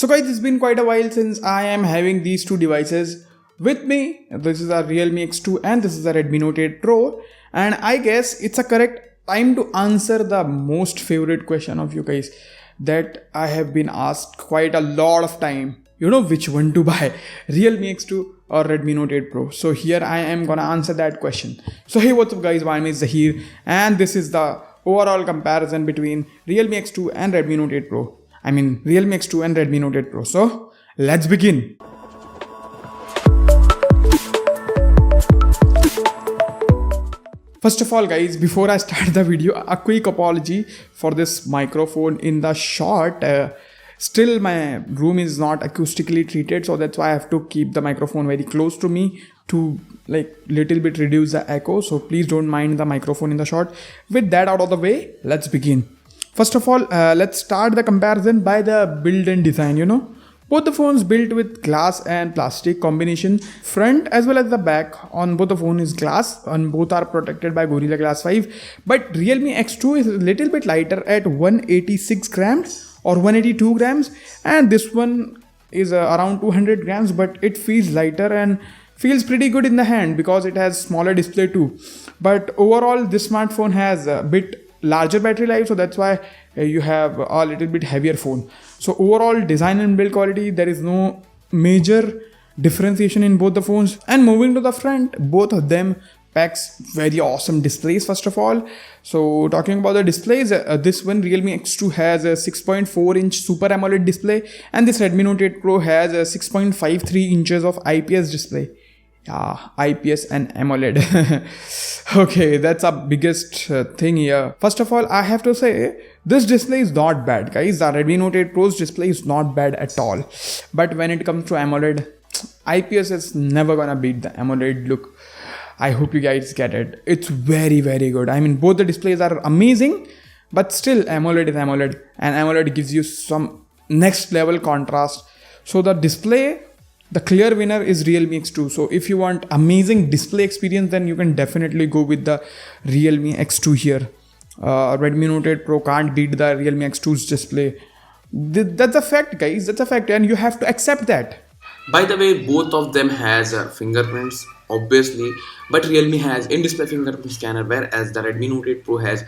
So guys, it's been quite a while since I am having these two devices with me. This is a Realme X2 and this is a Redmi Note 8 Pro. And I guess it's a correct time to answer the most favorite question of you guys that I have been asked quite a lot of time. You know which one to buy, Realme X2 or Redmi Note 8 Pro. So here I am gonna answer that question. So hey, what's up guys, my name is Zahir and this is the overall comparison between Realme X2 and Redmi Note 8 Pro. Realme X2 and Redmi Note 8 Pro. So let's begin. First of all guys, before I start the video, a quick apology for this microphone in the shot. Still my room is not acoustically treated, so that's why I have to keep the microphone very close to me to little bit reduce the echo. So please don't mind the microphone in the shot. With that out of the way, let's begin. First of all, let's start the comparison by the build and design. Both the phones built with glass and plastic combination. Front as well as the back on both the phone is glass, and both are protected by Gorilla Glass 5. But Realme X2 is a little bit lighter at 186 grams or 182 grams, and this one is around 200 grams, but it feels lighter and feels pretty good in the hand because it has smaller display too. But overall, this smartphone has a bit larger battery life, so that's why you have a little bit heavier phone. So overall design and build quality, there is no major differentiation in both the phones. And moving to the front, both of them packs very awesome displays first of all. So talking about the displays, this one Realme X2 has a 6.4 inch Super AMOLED display, and this Redmi Note 8 Pro has a 6.53 inches of IPS display. Yeah, IPS and AMOLED. Okay, that's our biggest thing here. First of all, I have to say this display is not bad, guys. The Redmi Note 8 Pro's display is not bad at all. But when it comes to AMOLED, IPS is never gonna beat the AMOLED look. I hope you guys get it. It's very, very good. Both the displays are amazing, but still AMOLED is AMOLED, and AMOLED gives you some next level contrast. So the display, the clear winner is Realme X2. So if you want amazing display experience, then you can definitely go with the Realme X2 here. Redmi Note 8 Pro can't beat the Realme X2's display. That's a fact, guys. That's a fact, and you have to accept that. By the way, both of them has fingerprints, obviously, but Realme has in-display fingerprint scanner, whereas the Redmi Note 8 Pro has,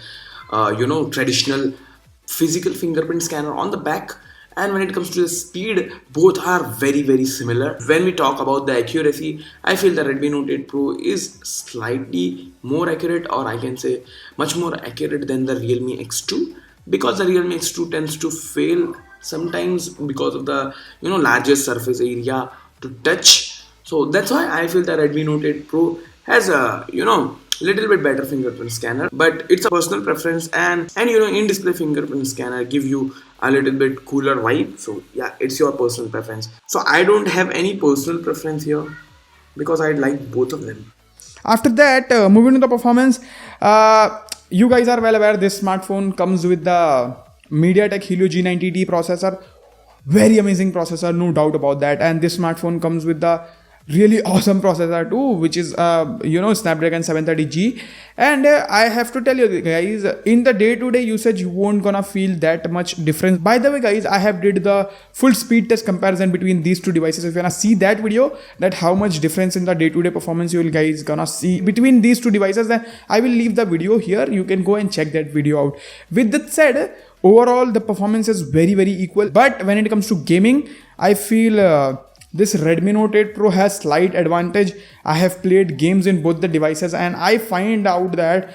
traditional physical fingerprint scanner on the back. And when it comes to the speed, both are very, very similar. When we talk about the accuracy, I feel the Redmi Note 8 Pro is slightly more accurate, or I can say much more accurate than the Realme X2, because the Realme X2 tends to fail sometimes because of the larger surface area to touch. So that's why I feel the Redmi Note 8 Pro has a little bit better fingerprint scanner, but it's a personal preference, and in-display fingerprint scanner give you a little bit cooler vibe. So yeah, it's your personal preference. So I don't have any personal preference here because I like both of them. After that, moving to the performance, you guys are well aware this smartphone comes with the MediaTek Helio G90T processor. Very amazing processor, no doubt about that. And this smartphone comes with the really awesome processor too, which is Snapdragon 730G. And I have to tell you guys, in the day-to-day usage you won't gonna feel that much difference. By the way guys, I have did the full speed test comparison between these two devices. If you wanna see that video, that how much difference in the day-to-day performance you will guys gonna see between these two devices, then I will leave the video here. You can go and check that video out. With that said, overall the performance is very, very equal. But when it comes to gaming, I feel this Redmi Note 8 Pro has slight advantage. I have played games in both the devices, and I find out that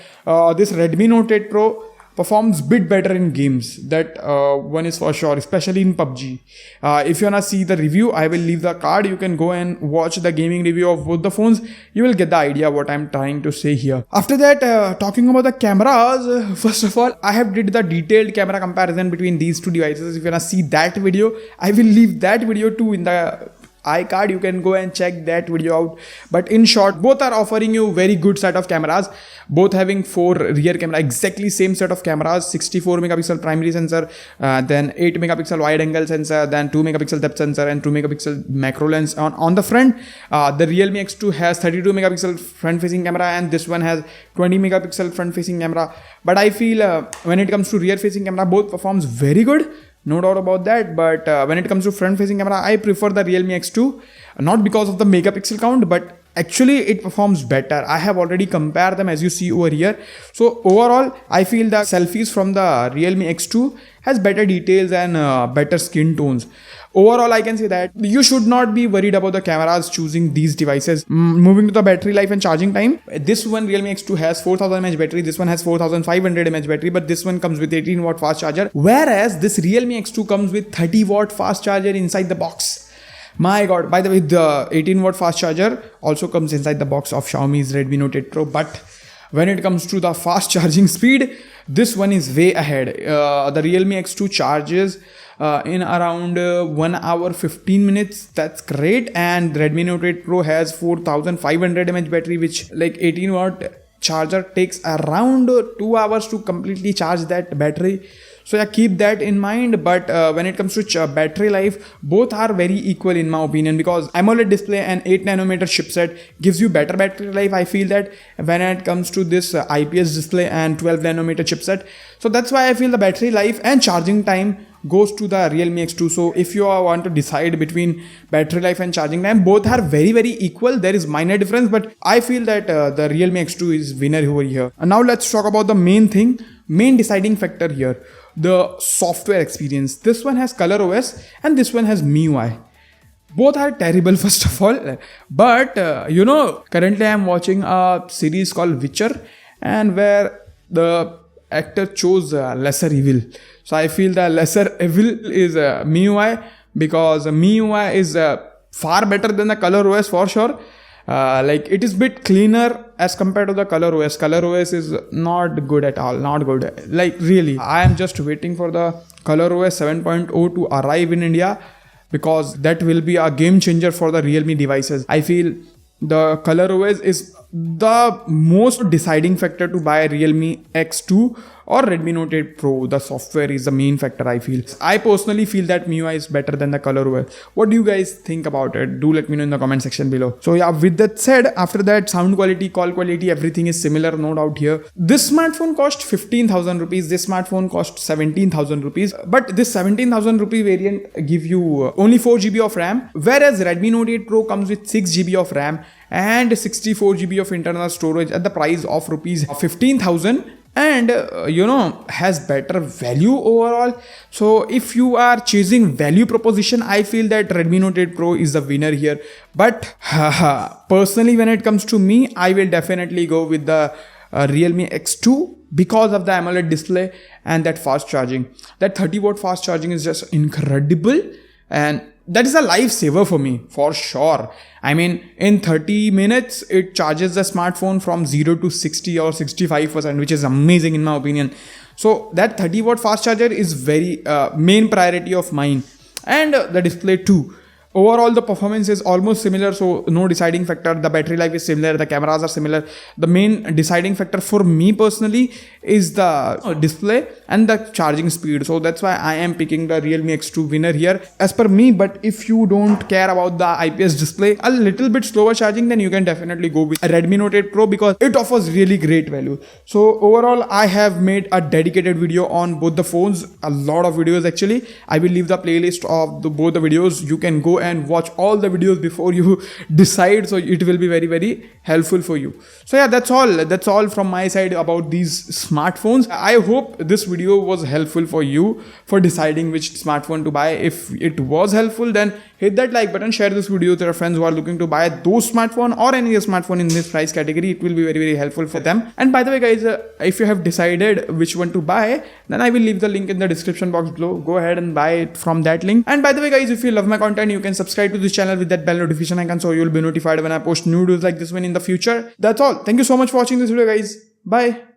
this Redmi Note 8 Pro performs bit better in games. That one is for sure, especially in PUBG. If you wanna see the review, I will leave the card. You can go and watch the gaming review of both the phones. You will get the idea what I'm trying to say here. After that, talking about the cameras, first of all, I have did the detailed camera comparison between these two devices. If you wanna see that video, I will leave that video too in the iCard. You can go and check that video out. But in short, both are offering you very good set of cameras, both having 4 rear camera, exactly same set of cameras, 64 megapixel primary sensor, then 8 megapixel wide angle sensor, then 2 megapixel depth sensor and 2 megapixel macro lens on the front. The Realme X2 has 32 megapixel front facing camera, and this one has 20 megapixel front facing camera. But I feel when it comes to rear facing camera, both performs very good. no doubt about that. But when it comes to front facing camera, I prefer the Realme X2, not because of the megapixel count, but actually it performs better. I have already compared them, as you see over here. So overall, I feel the selfies from the Realme X2 has better details and better skin tones. Overall, I can say that you should not be worried about the cameras choosing these devices. Moving to the battery life and charging time, this one Realme X2 has 4000 mAh battery, this one has 4500 mAh battery, but this one comes with 18 watt fast charger, whereas this Realme X2 comes with 30 watt fast charger inside the box. My god, by the way, the 18 watt fast charger also comes inside the box of Xiaomi's Redmi Note 8 Pro, but when it comes to the fast charging speed, this one is way ahead. The Realme X2 charges in around 1 hour 15 minutes. That's great. And Redmi Note 8 Pro has 4500 mAh battery, which like 18 watt charger takes around 2 hours to completely charge that battery. So yeah, keep that in mind. But when it comes to battery life, both are very equal in my opinion, because AMOLED display and 8nm chipset gives you better battery life. I feel that when it comes to this IPS display and 12nm chipset. So that's why I feel the battery life and charging time goes to the Realme X2. So if you want to decide between battery life and charging time, both are very equal. There is minor difference, but I feel that the Realme X2 is winner over here. And now let's talk about the main deciding factor here, the software experience. This one has ColorOs and this one has MIUI. Both are terrible, first of all, but currently I am watching a series called Witcher, and where the actor chose lesser evil. So I feel the lesser evil is MIUI, because MIUI is far better than the ColorOs for sure. Like it is bit cleaner as compared to the ColorOs. ColorOs is not good at all, not good. Like really, I am just waiting for the ColorOs 7.0 to arrive in India, because that will be a game changer for the Realme devices. I feel the ColorOs is the most deciding factor to buy Realme X2 or Redmi Note 8 Pro. The software is the main factor, I feel. I personally feel that MIUI is better than the ColorOs. What do you guys think about it? Do let me know in the comment section below. So yeah, with that said, after that, sound quality, call quality, everything is similar, no doubt here. This smartphone cost 15,000 rupees. This smartphone cost 17,000 rupees. But this 17,000 rupee variant give you only 4GB of RAM, whereas Redmi Note 8 Pro comes with 6GB of RAM and 64GB of internal storage at the price of rupees 15,000, and has better value overall. So if you are chasing value proposition, I feel that Redmi Note 8 Pro is the winner here. But personally, when it comes to me, I will definitely go with the Realme X2 because of the AMOLED display and that fast charging. That 30 watt fast charging is just incredible, and that is a lifesaver for me, for sure. I mean, in 30 minutes, it charges the smartphone from 0 to 60 or 65%, which is amazing in my opinion. So that 30 watt fast charger is very main priority of mine, and the display too. Overall, the performance is almost similar, so no deciding factor. The battery life is similar, the cameras are similar. The main deciding factor for me personally is the display and the charging speed. So that's why I am picking the Realme X2 winner here as per me. But if you don't care about the IPS display, a little bit slower charging, then you can definitely go with Redmi Note 8 Pro, because it offers really great value. So overall, I have made a dedicated video on both the phones, a lot of videos actually. I will leave the playlist of both the videos. You can go and watch all the videos before you decide, so it will be very helpful for you. So yeah, that's all from my side about these smartphones. I hope this video was helpful for you for deciding which smartphone to buy. If it was helpful, then hit that like button, share this video with your friends who are looking to buy those smartphone or any smartphone in this price category. It will be very helpful for them. And by the way guys, if you have decided which one to buy, then I will leave the link in the description box below. Go ahead and buy it from that link. And by the way guys, if you love my content, you can subscribe to this channel with that bell notification icon, so you will be notified when I post new videos like this one in the future. That's all. Thank you so much for watching this video guys. Bye.